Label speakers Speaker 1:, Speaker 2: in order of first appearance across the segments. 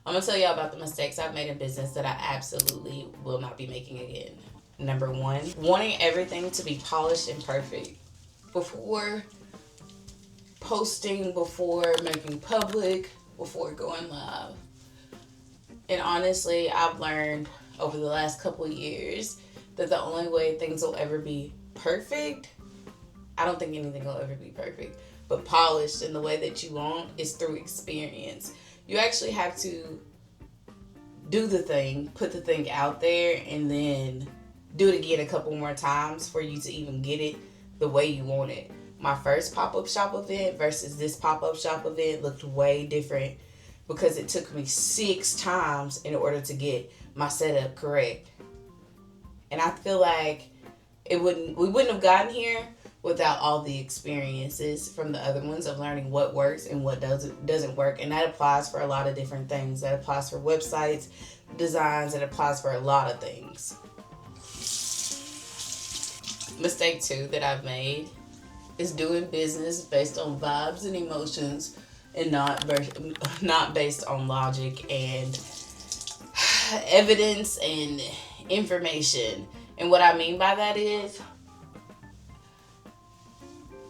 Speaker 1: I'm going to tell y'all about the mistakes I've made in business that I absolutely will not be making again. Number one, wanting everything to be polished and perfect. Before posting, before making public, before going live. And honestly, I've learned over the last couple of years that the only way things will ever be perfect, I don't think anything will ever be perfect, but polished in the way that you want is through experience. You actually have to do the thing, put the thing out there, and then do it again a couple more times for you to even get it the way you want it. My first pop-up shop event versus this pop-up shop event looked way different because it took me 6 times in order to get my setup correct. And I feel like we wouldn't have gotten here without all the experiences from the other ones of learning what works and what doesn't work. And that applies for a lot of different things. That applies for websites, designs, it applies for a lot of things. Mistake 2 that I've made is doing business based on vibes and emotions and not based on logic and evidence and information. And what I mean by that is,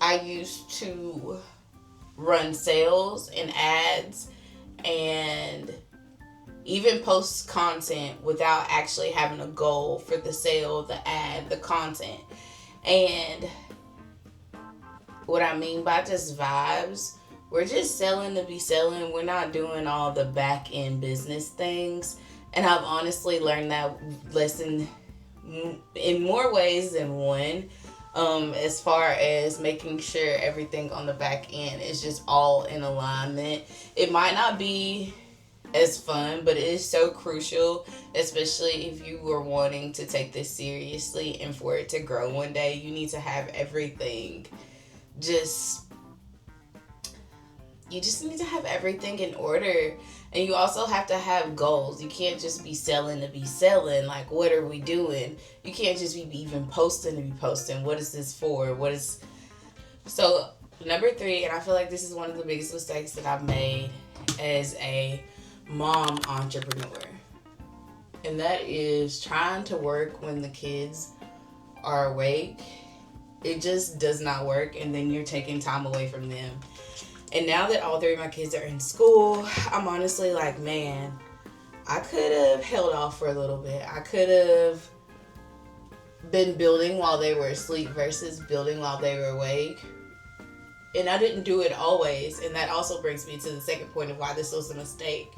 Speaker 1: I used to run sales and ads and even post content without actually having a goal for the sale, the ad, the content. And what I mean by just vibes, we're just selling to be selling. We're not doing all the back end business things. And I've honestly learned that lesson in more ways than one. As far as making sure everything on the back end is just all in alignment. It might not be as fun, but it is so crucial, especially if you were wanting to take this seriously and for it to grow one day. You need to have everything you just need to have everything in order. And you also have to have goals. You can't just be selling to be selling. Like, what are we doing? You can't just be even posting to be posting. What is this for? So number 3, and I feel like this is one of the biggest mistakes that I've made as a mom entrepreneur. And that is trying to work when the kids are awake. It just does not work, and then you're taking time away from them. And now that all 3 of my kids are in school, I'm honestly like, man, I could have held off for a little bit. I could have been building while they were asleep versus building while they were awake. And I didn't do it always. And that also brings me to the second point of why this was a mistake.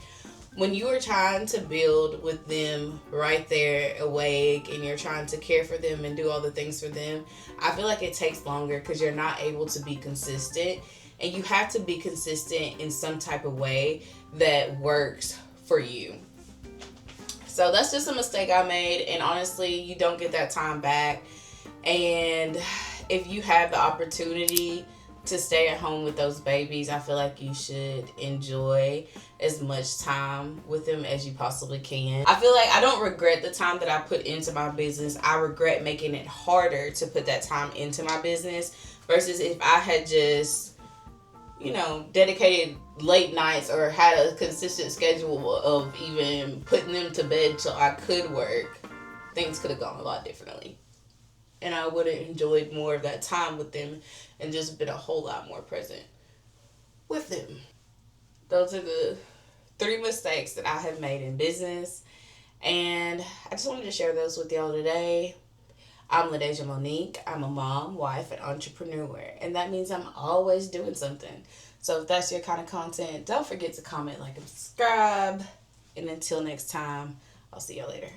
Speaker 1: When you are trying to build with them right there awake and you're trying to care for them and do all the things for them, I feel like it takes longer because you're not able to be consistent. And you have to be consistent in some type of way that works for you. So that's just a mistake I made. And honestly, you don't get that time back. And if you have the opportunity to stay at home with those babies, I feel like you should enjoy as much time with them as you possibly can. I feel like I don't regret the time that I put into my business. I regret making it harder to put that time into my business versus if I had just dedicated late nights or had a consistent schedule of even putting them to bed so I could work, things could have gone a lot differently. And I would have enjoyed more of that time with them and just been a whole lot more present with them. Those are the 3 mistakes that I have made in business. And I just wanted to share those with y'all today. I'm LaDeja Monique. I'm a mom, wife, and entrepreneur. And that means I'm always doing something. So if that's your kind of content, don't forget to comment, like, and subscribe. And until next time, I'll see y'all later.